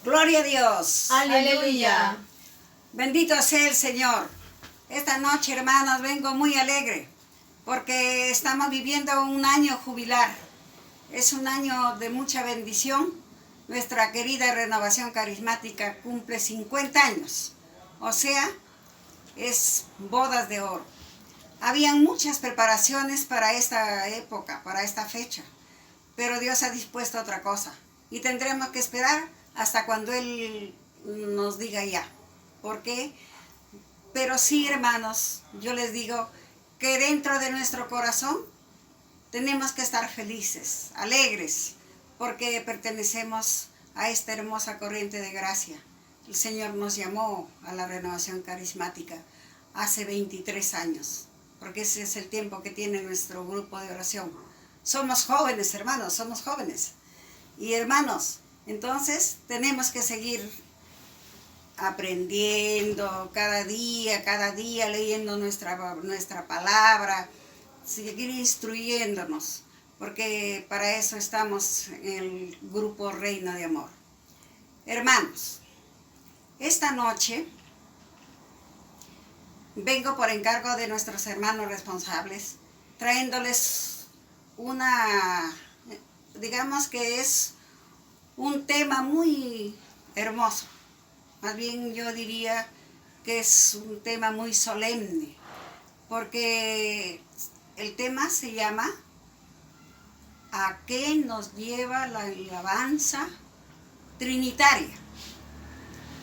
Gloria a Dios. Aleluya. Bendito sea el Señor. Esta noche, hermanos, vengo muy alegre porque estamos viviendo un año jubilar. Es un año de mucha bendición. Nuestra querida Renovación Carismática cumple 50 años. O sea, es bodas de oro. Habían muchas preparaciones para esta época, para esta fecha. Pero Dios ha dispuesto otra cosa. Y tendremos que esperar hasta cuando Él nos diga ya. ¿Por qué? Pero sí, hermanos, yo les digo que dentro de nuestro corazón tenemos que estar felices, alegres, porque pertenecemos a esta hermosa corriente de gracia. El Señor nos llamó a la Renovación Carismática hace 23 años, porque ese es el tiempo que tiene nuestro grupo de oración. Somos jóvenes, hermanos, somos jóvenes. Y hermanos, entonces tenemos que seguir aprendiendo cada día leyendo nuestra palabra, seguir instruyéndonos, porque para eso estamos en el grupo Reino de Amor. Hermanos, esta noche vengo por encargo de nuestros hermanos responsables, trayéndoles digamos que es un tema muy hermoso. Más bien yo diría que es un tema muy solemne, porque el tema se llama ¿a qué nos lleva la alabanza trinitaria?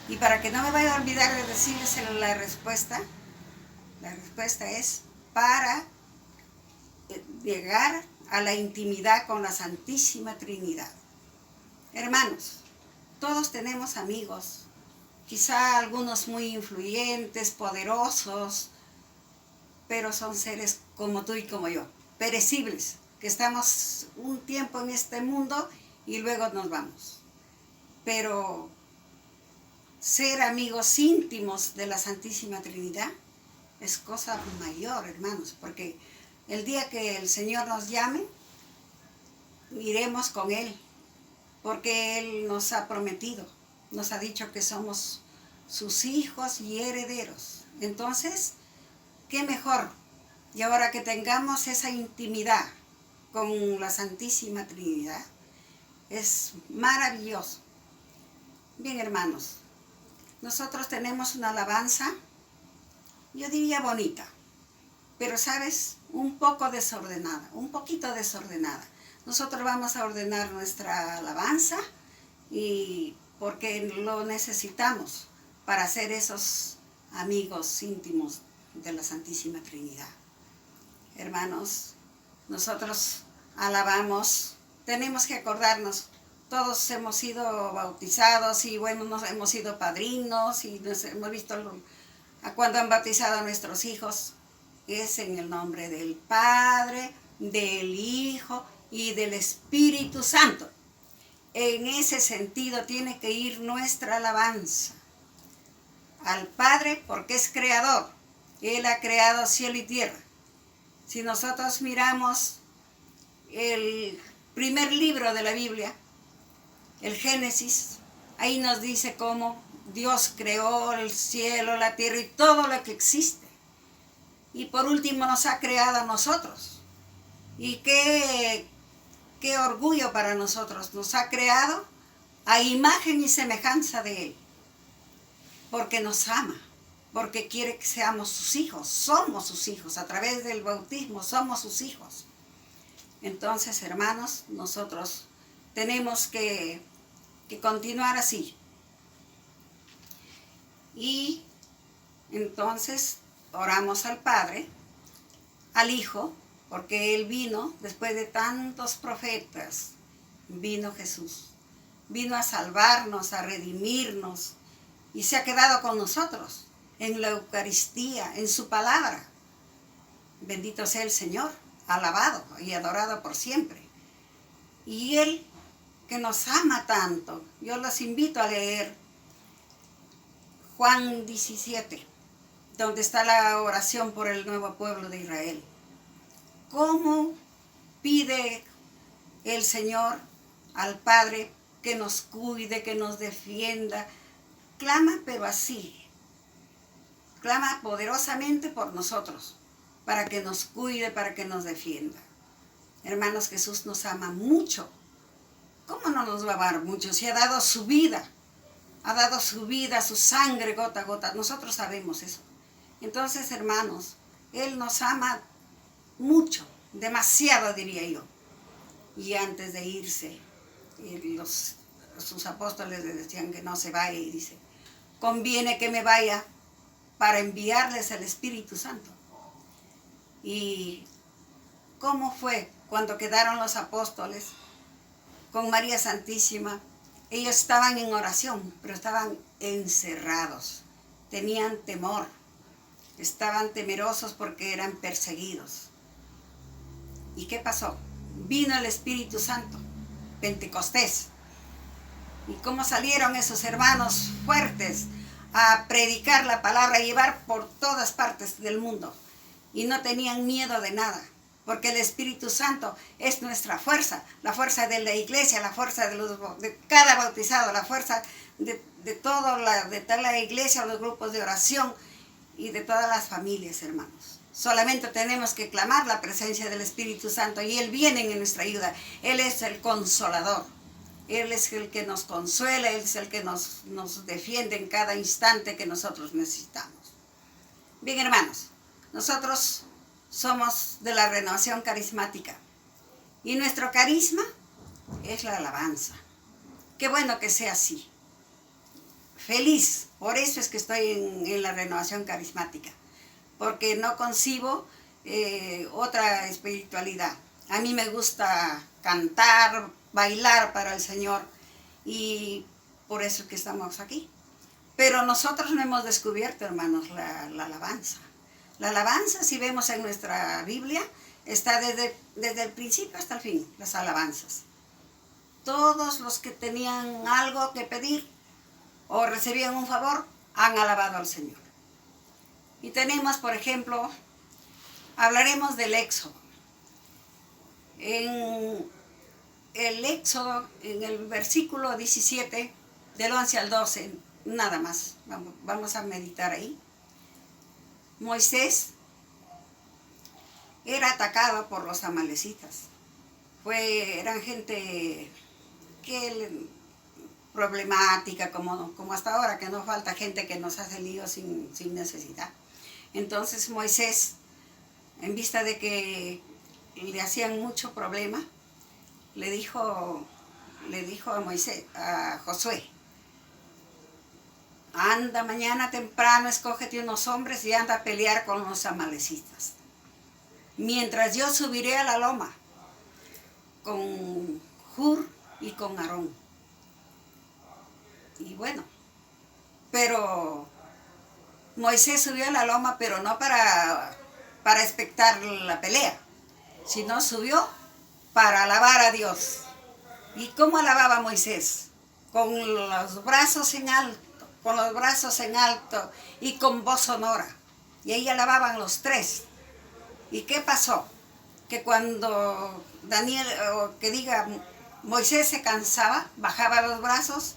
Y para que no me vaya a olvidar de decirles la respuesta es para llegar a la intimidad con la Santísima Trinidad. Hermanos, todos tenemos amigos, quizá algunos muy influyentes, poderosos, pero son seres como tú y como yo, perecibles, que estamos un tiempo en este mundo y luego nos vamos. Pero ser amigos íntimos de la Santísima Trinidad es cosa mayor, hermanos, porque el día que el Señor nos llame, iremos con Él, porque Él nos ha prometido, nos ha dicho que somos sus hijos y herederos. Entonces, ¿qué mejor? Y ahora que tengamos esa intimidad con la Santísima Trinidad, es maravilloso. Bien, hermanos, nosotros tenemos una alabanza, yo diría bonita, pero, ¿sabes? Un poco desordenada, un poquito desordenada. Nosotros vamos a ordenar nuestra alabanza y porque lo necesitamos para ser esos amigos íntimos de la Santísima Trinidad. Hermanos, nosotros alabamos, tenemos que acordarnos, todos hemos sido bautizados y bueno, nos hemos sido padrinos y nos hemos visto cuando han bautizado a nuestros hijos. Es en el nombre del Padre, del Hijo y del Espíritu Santo. En ese sentido tiene que ir nuestra alabanza al Padre, porque es creador. Él ha creado cielo y tierra. Si nosotros miramos el primer libro de la Biblia, el Génesis, ahí nos dice cómo Dios creó el cielo, la tierra y todo lo que existe. Y por último nos ha creado a nosotros. Y qué orgullo para nosotros. Nos ha creado a imagen y semejanza de Él. Porque nos ama. Porque quiere que seamos sus hijos. Somos sus hijos. A través del bautismo somos sus hijos. Entonces, hermanos, nosotros tenemos que continuar así. Y entonces oramos al Padre, al Hijo, porque Él vino, después de tantos profetas, vino Jesús. Vino a salvarnos, a redimirnos, y se ha quedado con nosotros en la Eucaristía, en su palabra. Bendito sea el Señor, alabado y adorado por siempre. Y Él, que nos ama tanto, yo los invito a leer Juan 17, donde está la oración por el nuevo pueblo de Israel. ¿Cómo pide el Señor al Padre que nos cuide, que nos defienda. Clama, pero así. Clama poderosamente por nosotros, para que nos cuide, para que nos defienda. Hermanos, Jesús nos ama mucho. ¿Cómo no nos va a amar mucho? Si ha dado su vida, su sangre gota a gota. Nosotros sabemos eso. Entonces, hermanos, Él nos ama mucho, demasiado diría yo. Y antes de irse, sus apóstoles le decían que no se vaya y dice, conviene que me vaya para enviarles el Espíritu Santo. ¿Y cómo fue cuando quedaron los apóstoles con María Santísima? Ellos estaban en oración, pero estaban encerrados, tenían temor, estaban temerosos porque eran perseguidos. ¿Y qué pasó? Vino el Espíritu Santo, Pentecostés. ¿Y cómo salieron esos hermanos fuertes a predicar la palabra, a llevar por todas partes del mundo? Y no tenían miedo de nada, porque el Espíritu Santo es nuestra fuerza, la fuerza de la iglesia, la fuerza de cada bautizado, la fuerza de toda la iglesia, los grupos de oración y de todas las familias, hermanos. Solamente tenemos que clamar la presencia del Espíritu Santo y Él viene en nuestra ayuda. Él es el consolador. Él es el que nos consuela, Él es el que nos defiende en cada instante que nosotros necesitamos. Bien, hermanos, nosotros somos de la Renovación Carismática y nuestro carisma es la alabanza. Qué bueno que sea así. Feliz, por eso es que estoy en la Renovación Carismática, porque no concibo otra espiritualidad. A mí me gusta cantar, bailar para el Señor y por eso es que estamos aquí. Pero nosotros no hemos descubierto, hermanos, la alabanza. La alabanza, si vemos en nuestra Biblia, está desde el principio hasta el fin, las alabanzas. Todos los que tenían algo que pedir o recibían un favor, han alabado al Señor. Y tenemos, por ejemplo, hablaremos del Éxodo. En el Éxodo, en el versículo 17, del 11 al 12, nada más, vamos a meditar ahí. Moisés era atacado por los amalecitas. Eran gente problemática, como hasta ahora, que no falta gente que nos hace lío sin necesidad. Entonces Moisés, en vista de que le hacían mucho problema, le dijo a Josué, anda mañana temprano, escógete unos hombres y anda a pelear con los amalecitas. Mientras yo subiré a la loma con Hur y con Aarón. Y bueno, pero Moisés subió a la loma, pero no para expectar la pelea, sino subió para alabar a Dios. ¿Y cómo alababa Moisés? Con los brazos en alto, y con voz sonora. Y ahí alababan los tres. ¿Y qué pasó? Que cuando Moisés se cansaba, bajaba los brazos,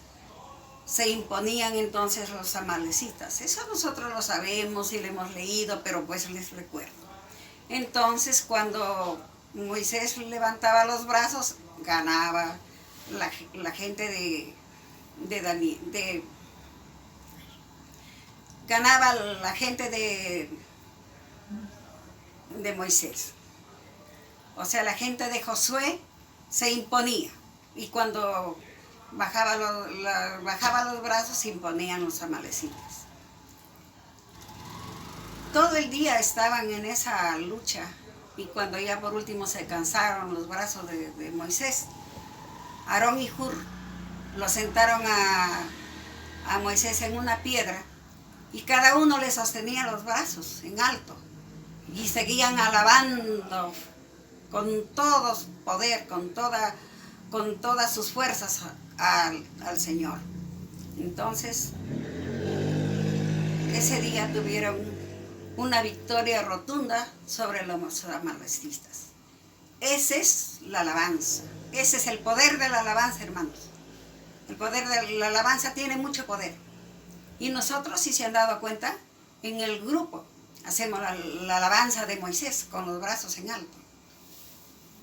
se imponían entonces los amalecitas. Eso nosotros lo sabemos y lo hemos leído, pero pues les recuerdo. Entonces cuando Moisés levantaba los brazos, ganaba la gente ganaba la gente de Moisés. O sea, la gente de Josué se imponía. Y cuando bajaba los brazos, se imponían los amalecitas. Todo el día estaban en esa lucha. Y cuando ya por último se cansaron los brazos de Moisés, Aarón y Hur lo sentaron a Moisés en una piedra y cada uno le sostenía los brazos en alto y seguían alabando con todo poder, con todas sus fuerzas al Señor. Entonces, ese día tuvieron una victoria rotunda sobre los amalecitas. Esa es la alabanza. Ese es el poder de la alabanza, hermanos. El poder de la alabanza tiene mucho poder. Y nosotros, si se han dado cuenta, en el grupo hacemos la alabanza de Moisés con los brazos en alto.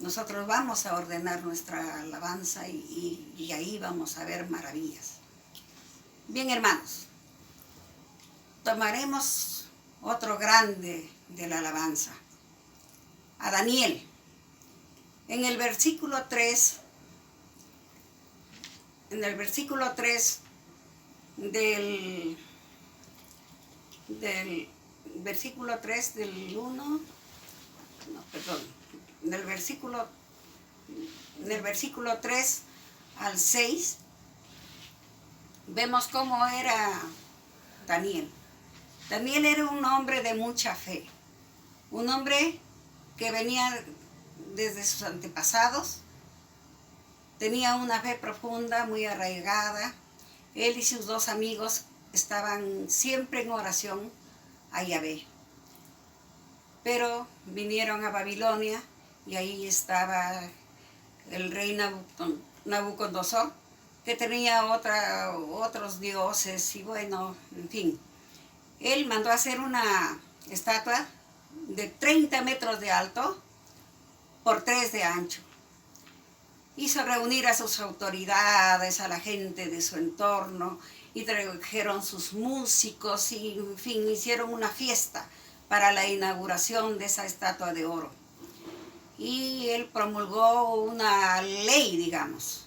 Nosotros vamos a ordenar nuestra alabanza y ahí vamos a ver maravillas. Bien, hermanos, tomaremos otro grande de la alabanza, a Daniel. En el versículo 3 del versículo 3 del 1, no, perdón, del versículo 3 al 6, vemos cómo era Daniel. Daniel era un hombre de mucha fe, un hombre que venía desde sus antepasados, tenía una fe profunda, muy arraigada. Él y sus dos amigos estaban siempre en oración a Yahvé. Pero vinieron a Babilonia y ahí estaba el rey Nabucodonosor, que tenía otros dioses y bueno, en fin. Él mandó a hacer una estatua de 30 metros de alto por 3 de ancho. Hizo reunir a sus autoridades, a la gente de su entorno, y trajeron sus músicos y, en fin, hicieron una fiesta para la inauguración de esa estatua de oro. Y él promulgó una ley, digamos,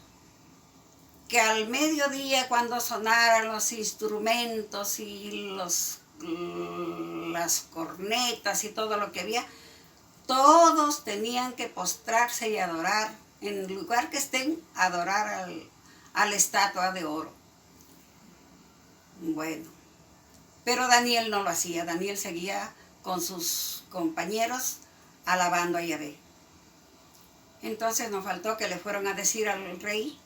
que al mediodía, cuando sonaran los instrumentos y las cornetas y todo lo que había, todos tenían que postrarse y adorar, en el lugar que estén, adorar a la estatua de oro. Bueno, pero Daniel no lo hacía. Daniel seguía con sus compañeros alabando a Yahvé. Entonces nos faltó que le fueron a decir al rey: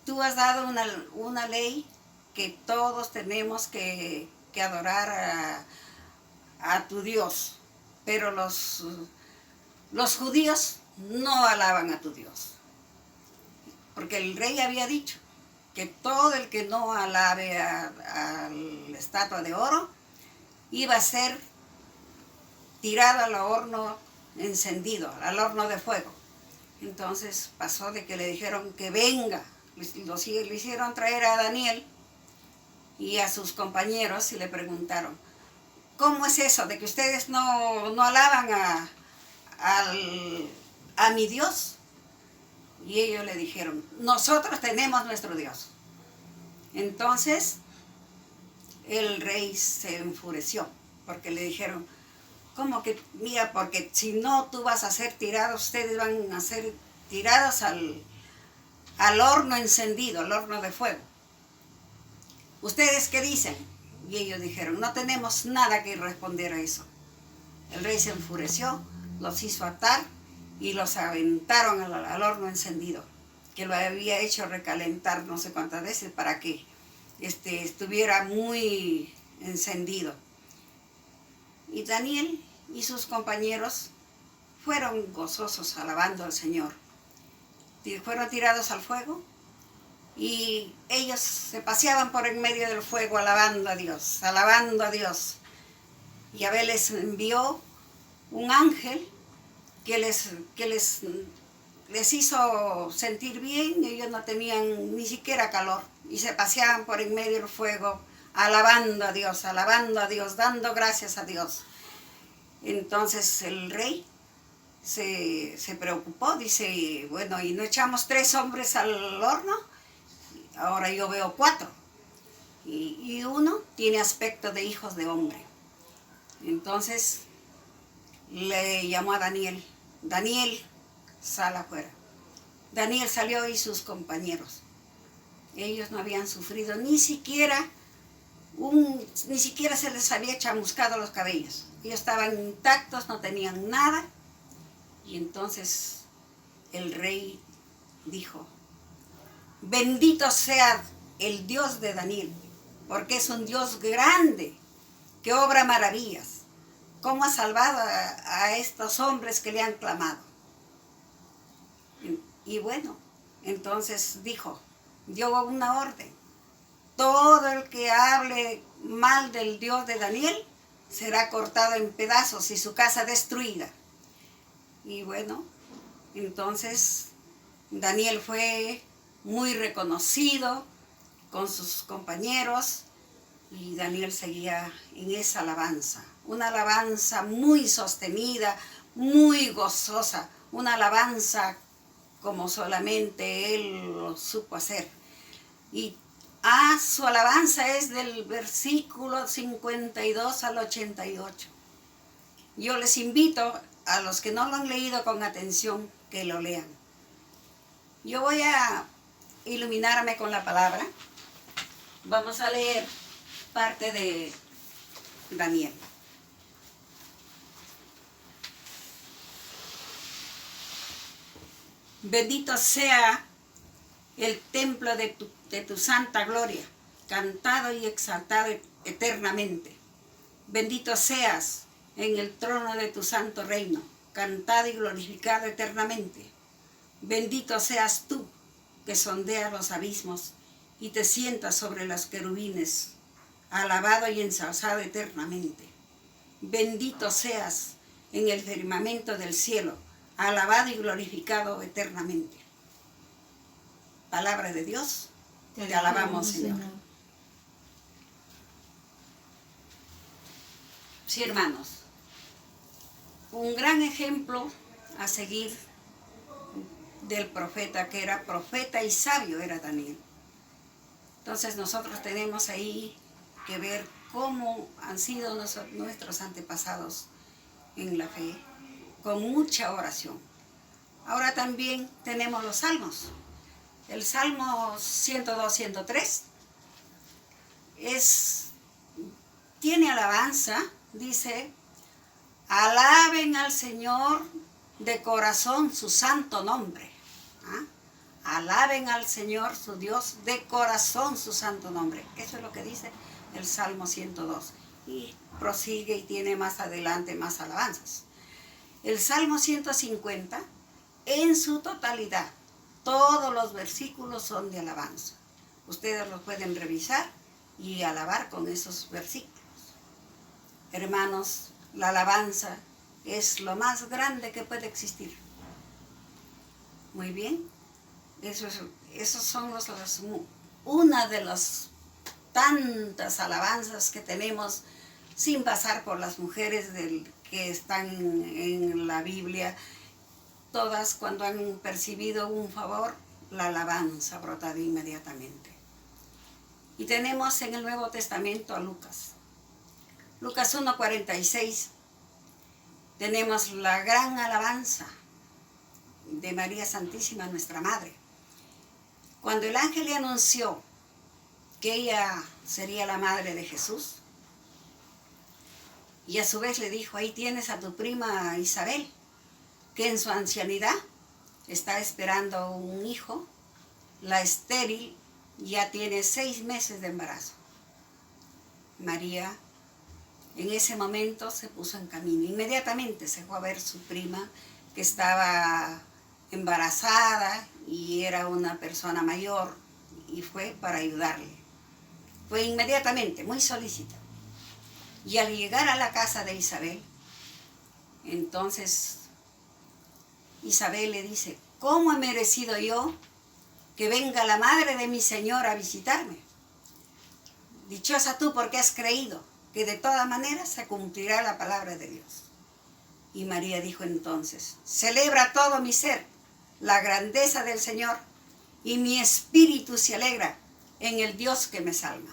tú has dado una ley que todos tenemos que adorar a tu Dios, pero los judíos no alaban a tu Dios. Porque el rey había dicho que todo el que no alabe a la estatua de oro iba a ser tirado al horno encendido, al horno de fuego. Entonces pasó de que le dijeron que venga, le hicieron traer a Daniel y a sus compañeros y le preguntaron: ¿cómo es eso de que ustedes no alaban a mi Dios? Y ellos le dijeron: nosotros tenemos nuestro Dios. Entonces el rey se enfureció porque le dijeron: ¿cómo que? Mira, porque si no tú vas a ser tirado, ustedes van a ser tirados al horno encendido, al horno de fuego. ¿Ustedes qué dicen? Y ellos dijeron: no tenemos nada que responder a eso. El rey se enfureció, los hizo atar y los aventaron al horno encendido, que lo había hecho recalentar no sé cuántas veces para que estuviera muy encendido. Y Daniel y sus compañeros fueron gozosos alabando al Señor. Fueron tirados al fuego y ellos se paseaban por en medio del fuego alabando a Dios, alabando a Dios. Yahvé les envió un ángel que les hizo sentir bien. Ellos no tenían ni siquiera calor y se paseaban por en medio del fuego alabando a Dios, dando gracias a Dios. Entonces el rey se preocupó, dice: bueno, ¿y no echamos 3 hombres al horno? Ahora yo veo 4 y uno tiene aspecto de hijos de hombre. Entonces le llamó a Daniel: Daniel, sal afuera. Daniel salió y sus compañeros. Ellos no habían sufrido ni siquiera se les había chamuscado los cabellos. Ellos estaban intactos, no tenían nada. Y entonces el rey dijo: bendito sea el Dios de Daniel, porque es un Dios grande, que obra maravillas. ¿Cómo ha salvado a estos hombres que le han clamado? Y bueno, Entonces dio una orden. Todo el que hable mal del Dios de Daniel será cortado en pedazos y su casa destruida. Y bueno, entonces Daniel fue muy reconocido con sus compañeros y Daniel seguía en esa alabanza. Una alabanza muy sostenida, muy gozosa, una alabanza como solamente él lo supo hacer. Y su alabanza es del versículo 52 al 88. Yo les invito a los que no lo han leído con atención que lo lean. Yo voy a iluminarme con la palabra. Vamos a leer parte de Daniel. Bendito sea el templo de tu santa gloria, cantado y exaltado eternamente. Bendito seas en el trono de tu santo reino, cantado y glorificado eternamente. Bendito seas tú, que sondeas los abismos y te sientas sobre los querubines, alabado y ensalzado eternamente. Bendito seas en el firmamento del cielo, alabado y glorificado eternamente. Palabra de Dios, te alabamos, Señor. Sí, hermanos, un gran ejemplo a seguir del profeta, que era profeta y sabio, era Daniel. Entonces nosotros tenemos ahí que ver cómo han sido nuestros antepasados en la fe, con mucha oración. Ahora también tenemos los salmos. El Salmo 102, 103 tiene alabanza, dice: alaben al Señor de corazón su santo nombre. Alaben al Señor su Dios de corazón su santo nombre. Eso es lo que dice el Salmo 102. Y prosigue y tiene más adelante más alabanzas. El Salmo 150, en su totalidad, todos los versículos son de alabanza. Ustedes los pueden revisar y alabar con esos versículos. Hermanos, la alabanza es lo más grande que puede existir. Muy bien. Esos son una de las tantas alabanzas que tenemos, sin pasar por las mujeres que están en la Biblia. Todas, cuando han percibido un favor, la alabanza brota de inmediatamente. Y tenemos en el Nuevo Testamento a Lucas. Lucas 1:46. Tenemos la gran alabanza de María Santísima, nuestra Madre. Cuando el ángel le anunció que ella sería la madre de Jesús, y a su vez le dijo: ahí tienes a tu prima Isabel, que en su ancianidad está esperando un hijo, la estéril ya tiene 6 meses de embarazo. María en ese momento se puso en camino. Inmediatamente se fue a ver su prima, que estaba embarazada y era una persona mayor, y fue para ayudarle. Fue inmediatamente, muy solícita. Y al llegar a la casa de Isabel, entonces Isabel le dice: ¿cómo he merecido yo que venga la madre de mi Señor a visitarme? Dichosa tú, porque has creído que de todas maneras se cumplirá la palabra de Dios. Y María dijo entonces: celebra todo mi ser la grandeza del Señor, y mi espíritu se alegra en el Dios que me salva.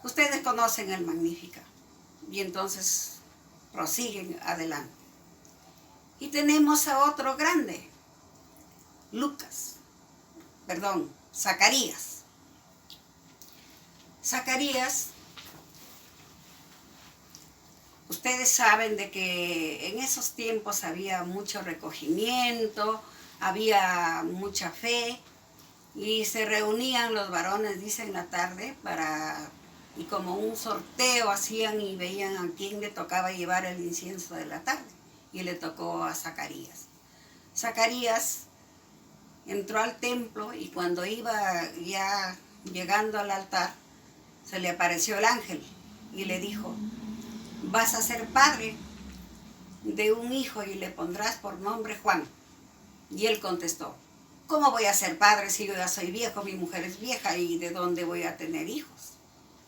Ustedes conocen el Magnífica. Y entonces prosiguen adelante. Y tenemos a otro grande, Zacarías. Zacarías, ustedes saben de que en esos tiempos había mucho recogimiento, había mucha fe, y se reunían los varones, dice, en la tarde y como un sorteo hacían y veían a quién le tocaba llevar el incienso de la tarde. Y le tocó a Zacarías. Zacarías entró al templo y cuando iba ya llegando al altar, se le apareció el ángel y le dijo, vas a ser padre de un hijo y le pondrás por nombre Juan. Y él contestó, ¿cómo voy a ser padre si yo ya soy viejo, mi mujer es vieja y de dónde voy a tener hijos?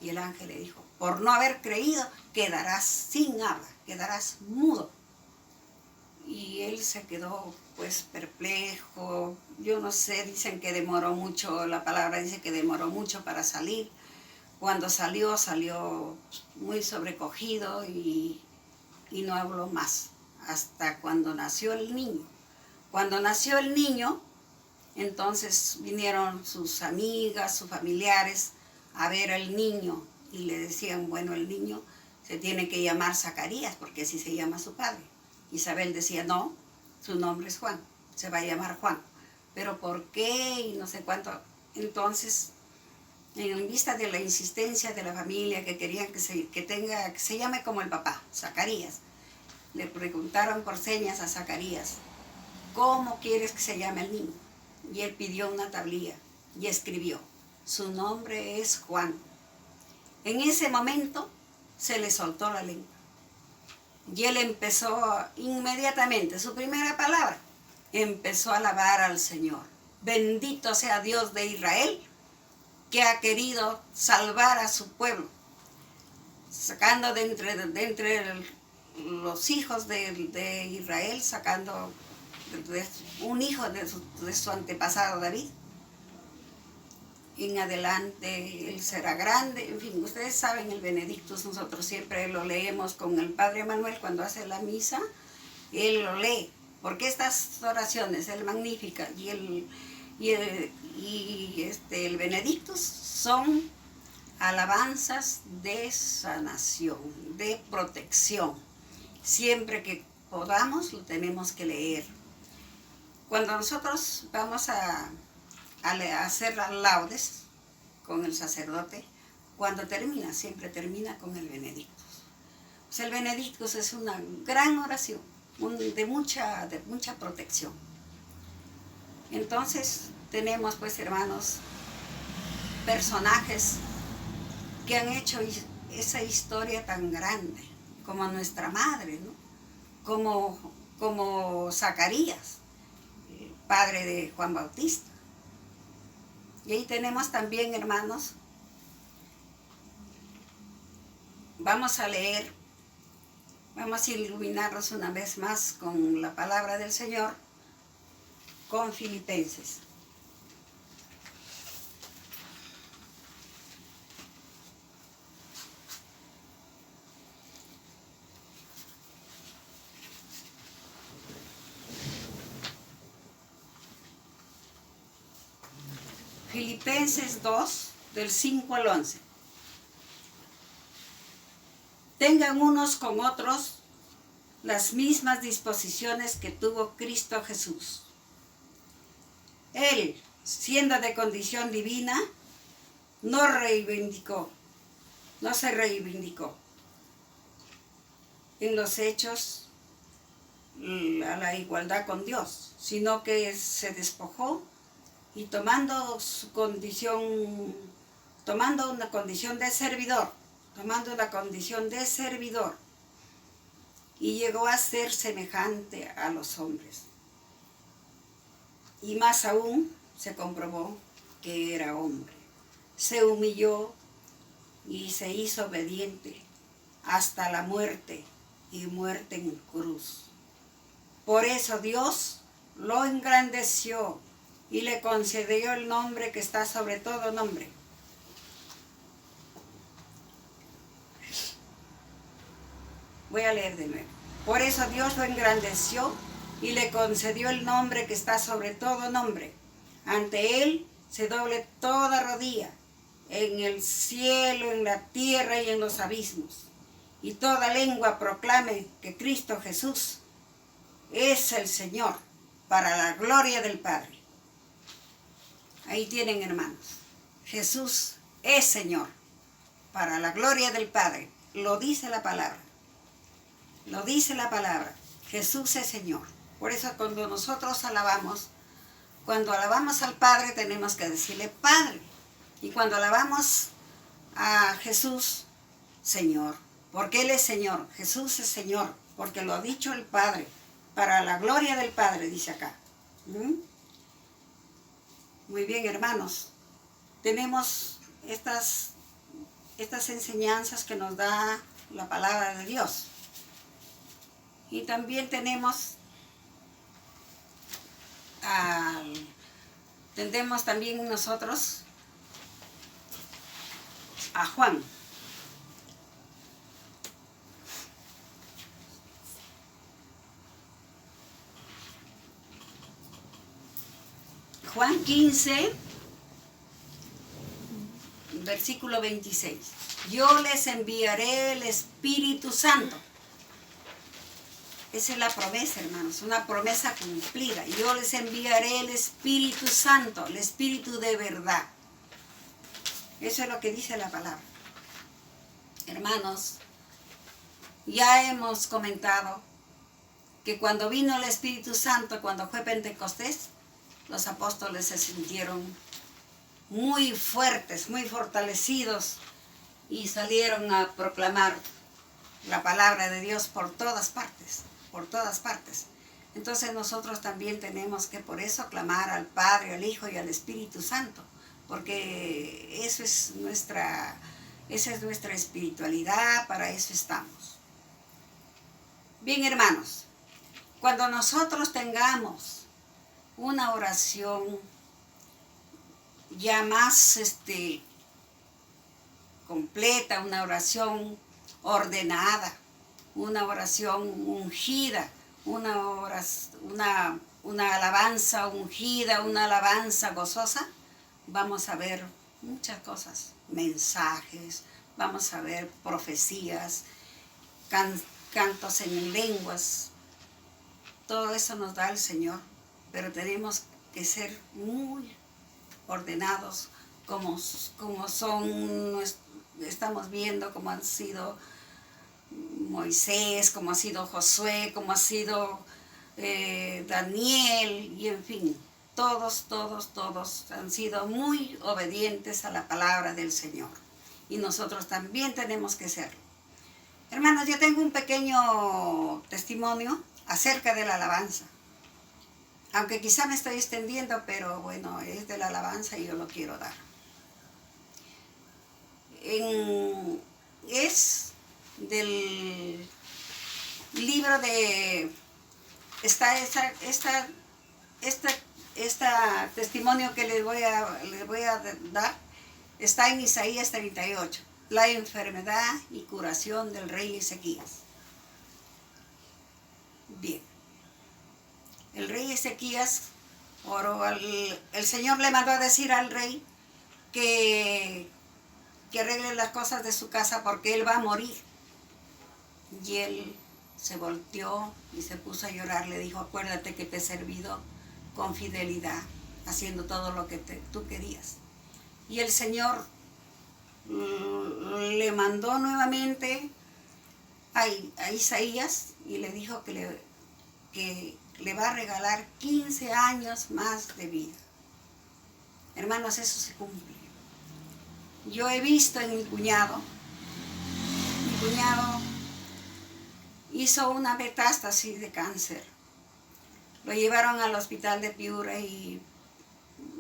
Y el ángel le dijo, por no haber creído, quedarás sin habla, quedarás mudo. Y él se quedó pues perplejo, yo no sé, dicen que demoró mucho, la palabra dice que demoró mucho para salir. Cuando salió muy sobrecogido y no habló más, hasta cuando nació el niño. Cuando nació el niño, entonces vinieron sus amigas, sus familiares a ver al niño y le decían, bueno, el niño se tiene que llamar Zacarías porque así se llama su padre. Isabel decía, no, su nombre es Juan, se va a llamar Juan. Pero ¿por qué? Y no sé cuánto. Entonces, en vista de la insistencia de la familia que querían que se llame como el papá, Zacarías, le preguntaron por señas a Zacarías, ¿cómo quieres que se llame el niño? Y él pidió una tablilla y escribió, su nombre es Juan. En ese momento se le soltó la lengua. Y él empezó inmediatamente, su primera palabra, empezó a alabar al Señor. Bendito sea Dios de Israel, que ha querido salvar a su pueblo, sacando de entre los hijos de Israel, sacando un hijo de su antepasado David. En adelante él será grande, en fin, ustedes saben el Benedictus, nosotros siempre lo leemos con el Padre Manuel cuando hace la misa, él lo lee, porque estas oraciones, el Magnífica y el Benedictus son alabanzas de sanación, de protección. Siempre que podamos lo tenemos que leer. Cuando nosotros vamos a hacer las laudes con el sacerdote, cuando termina, siempre termina con el Benedictus. Pues el Benedictus es una gran oración, de mucha protección. Entonces tenemos pues, hermanos, personajes que han hecho esa historia tan grande, como nuestra madre, ¿no? Como Zacarías, padre de Juan Bautista. Y ahí tenemos también, hermanos, vamos a leer, vamos a iluminarnos una vez más con la palabra del Señor, con Filipenses. Filipenses 2, del 5 al 11. Tengan unos con otros las mismas disposiciones que tuvo Cristo Jesús. Él, siendo de condición divina, no se reivindicó en los hechos a la igualdad con Dios, sino que se despojó y tomando una condición de servidor, y llegó a ser semejante a los hombres. Y más aún se comprobó que era hombre. Se humilló y se hizo obediente hasta la muerte, y muerte en cruz. Por eso Dios lo engrandeció y le concedió el nombre que está sobre todo nombre. Voy a leer de nuevo. Por eso Dios lo engrandeció y le concedió el nombre que está sobre todo nombre. Ante él se doble toda rodilla, en el cielo, en la tierra y en los abismos. Y toda lengua proclame que Cristo Jesús es el Señor, para la gloria del Padre. Ahí tienen, hermanos. Jesús es Señor, para la gloria del Padre. Lo dice la palabra. Lo dice la palabra. Jesús es Señor. Por eso cuando nosotros alabamos, Cuando alabamos al Padre tenemos que decirle Padre. Y cuando alabamos a Jesús, Señor. Porque Él es Señor. Jesús es Señor. Porque lo ha dicho el Padre. Para la gloria del Padre, dice acá. Muy bien, hermanos. Tenemos estas enseñanzas que nos da la palabra de Dios. Y también tenemos también nosotros a Juan. Juan 15, versículo 26. Yo les enviaré el Espíritu Santo. Esa es la promesa, hermanos, una promesa cumplida. Yo les enviaré el Espíritu Santo, el Espíritu de verdad. Eso es lo que dice la palabra. Hermanos, ya hemos comentado que cuando vino el Espíritu Santo, cuando fue Pentecostés, los apóstoles se sintieron muy fuertes, muy fortalecidos y salieron a proclamar la palabra de Dios por todas partes, por todas partes. Entonces nosotros también tenemos que por eso clamar al Padre, al Hijo y al Espíritu Santo, porque esa es nuestra espiritualidad, para eso estamos. Bien, hermanos, cuando nosotros tengamos una oración ya más completa, una oración ordenada, una oración ungida, una alabanza ungida, una alabanza gozosa, vamos a ver muchas cosas, mensajes, vamos a ver profecías, cantos en lenguas, todo eso nos da el Señor, pero tenemos que ser muy ordenados como estamos viendo, como han sido Moisés, como ha sido Josué, como ha sido Daniel, y en fin, todos han sido muy obedientes a la palabra del Señor. Y nosotros también tenemos que serlo. Hermanos, yo tengo un pequeño testimonio acerca de la alabanza. Aunque quizá me estoy extendiendo, pero bueno, es de la alabanza y yo lo quiero dar. Es del libro de... Este testimonio que les voy a dar está en Isaías 38, la enfermedad y curación del rey Ezequías. Bien, el rey Ezequías oró, el Señor le mandó a decir al rey que arregle las cosas de su casa porque él va a morir. Y él se volteó y se puso a llorar, le dijo, acuérdate que te he servido con fidelidad, haciendo todo lo que tú querías. Y el Señor le mandó nuevamente a Isaías y le dijo que le va a regalar 15 años más de vida. Hermanos, eso se cumple. Yo he visto en mi cuñado hizo una metástasis de cáncer. Lo llevaron al hospital de Piura y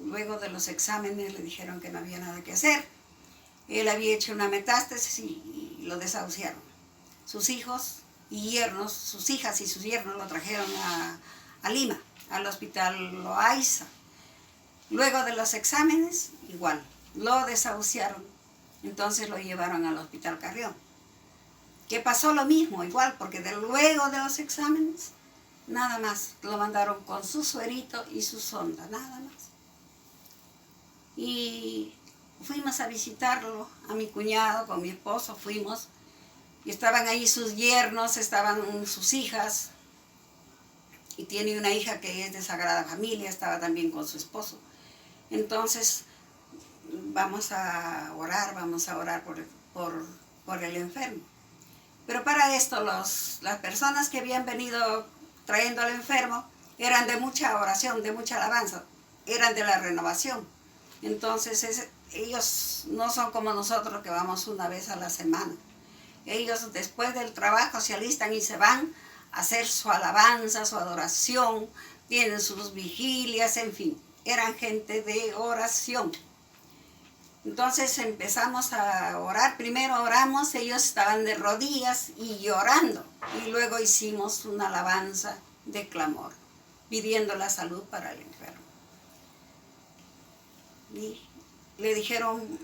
luego de los exámenes le dijeron que no había nada que hacer. Él había hecho una metástasis y lo desahuciaron. Sus hijos y yernos, sus hijas y sus yernos lo trajeron a Lima, al hospital Loaiza. Luego de los exámenes, igual, lo desahuciaron. Entonces lo llevaron al hospital Carrión. Que pasó lo mismo, igual, porque luego de los exámenes, nada más, lo mandaron con su suerito y su sonda, nada más. Y fuimos a visitarlo, a mi cuñado, con mi esposo, fuimos, y estaban ahí sus yernos, estaban sus hijas, y tiene una hija que es de Sagrada Familia, estaba también con su esposo. Entonces, vamos a orar por el enfermo. Pero para esto, las personas que habían venido trayendo al enfermo eran de mucha oración, de mucha alabanza. eran de la renovación. Entonces ellos no son como nosotros que vamos una vez a la semana. Ellos después del trabajo se alistan y se van a hacer su alabanza, su adoración, tienen sus vigilias, en fin, eran gente de oración. Entonces empezamos a orar, primero oramos, ellos estaban de rodillas y llorando, y luego hicimos una alabanza de clamor, pidiendo la salud para el enfermo. Y le dijeron,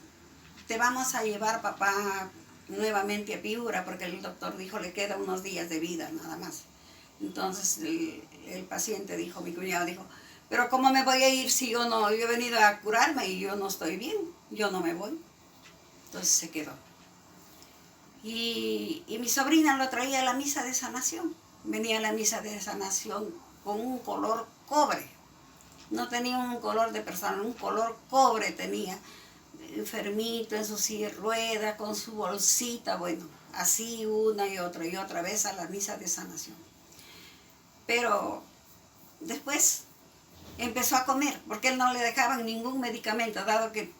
te vamos a llevar, papá, nuevamente a Piura, porque el doctor dijo, le queda unos días de vida, nada más. Entonces el paciente dijo, mi cuñado dijo, pero ¿cómo me voy a ir si yo he venido a curarme y yo no estoy bien? Yo no me voy. Entonces se quedó. Y mi sobrina lo traía a la misa de sanación. Venía a la misa de sanación con un color cobre. No tenía un color de persona, un color cobre tenía. Enfermito en su silla de ruedas, con su bolsita, bueno, así una y otra vez a la misa de sanación. Pero después empezó a comer, porque él no le dejaban ningún medicamento, dado que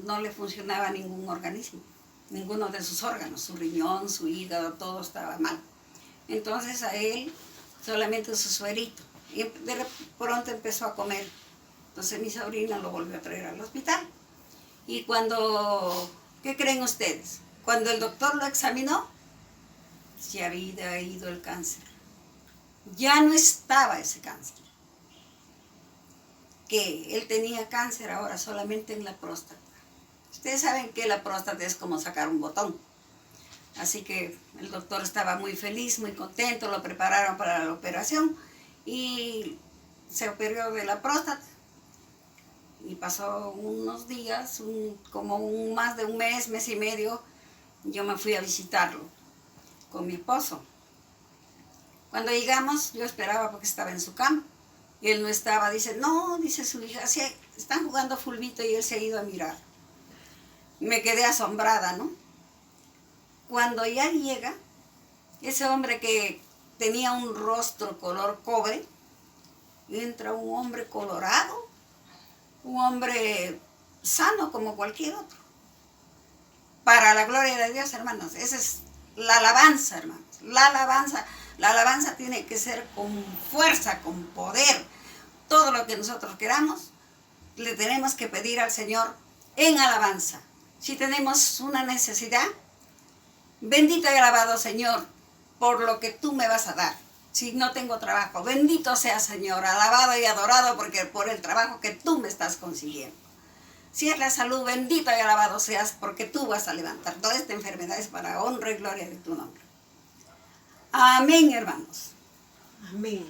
no le funcionaba ningún organismo, ninguno de sus órganos, su riñón, su hígado, todo estaba mal. Entonces a él solamente su suerito, y de pronto empezó a comer. Entonces mi sobrina lo volvió a traer al hospital. Y cuando, ¿qué creen ustedes? Cuando el doctor lo examinó, se había ido el cáncer. Ya no estaba ese cáncer. Que él tenía cáncer ahora solamente en la próstata. Ustedes saben que la próstata es como sacar un botón. Así que el doctor estaba muy feliz, muy contento, lo prepararon para la operación y se operó de la próstata. Y pasó unos días, más de un mes, mes y medio, yo me fui a visitarlo con mi esposo. Cuando llegamos, yo esperaba porque estaba en su cama. Y él no estaba, dice, no, dice su hija, sí, están jugando fulbito y él se ha ido a mirar. Me quedé asombrada, ¿no? Cuando ya llega, ese hombre que tenía un rostro color cobre, entra un hombre colorado, un hombre sano como cualquier otro. Para la gloria de Dios, hermanos, esa es la alabanza, hermanos. La alabanza tiene que ser con fuerza, con poder. Todo lo que nosotros queramos, le tenemos que pedir al Señor en alabanza. Si tenemos una necesidad, bendito y alabado Señor, por lo que tú me vas a dar. Si no tengo trabajo, bendito sea Señor, alabado y adorado por el trabajo que tú me estás consiguiendo. Si es la salud, bendito y alabado seas porque tú vas a levantar toda esta enfermedad, es para honra y gloria de tu nombre. Amén, hermanos. Amén.